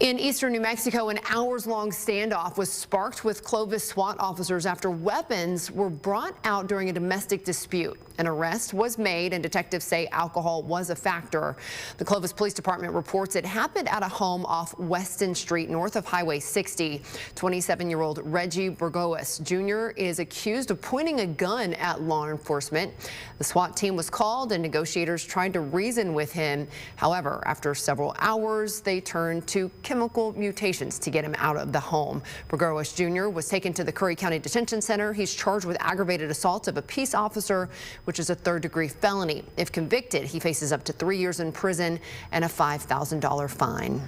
In eastern New Mexico, an hours-long standoff was sparked with Clovis SWAT officers after weapons were brought out during a domestic dispute. An arrest was made, and detectives say alcohol was a factor. The Clovis Police Department reports it happened at a home off Weston Street, north of Highway 60. 27-year-old Reggie Burgos Jr. is accused of pointing a gun at law enforcement. The SWAT team was called, and negotiators tried to reason with him. However, after several hours, they turned to chemical mutations to get him out of the home. Burgos Jr. was taken to the Curry County Detention Center. He's charged with aggravated assault of a peace officer, which is a third-degree felony. If convicted, he faces up to 3 years in prison and a $5,000 fine.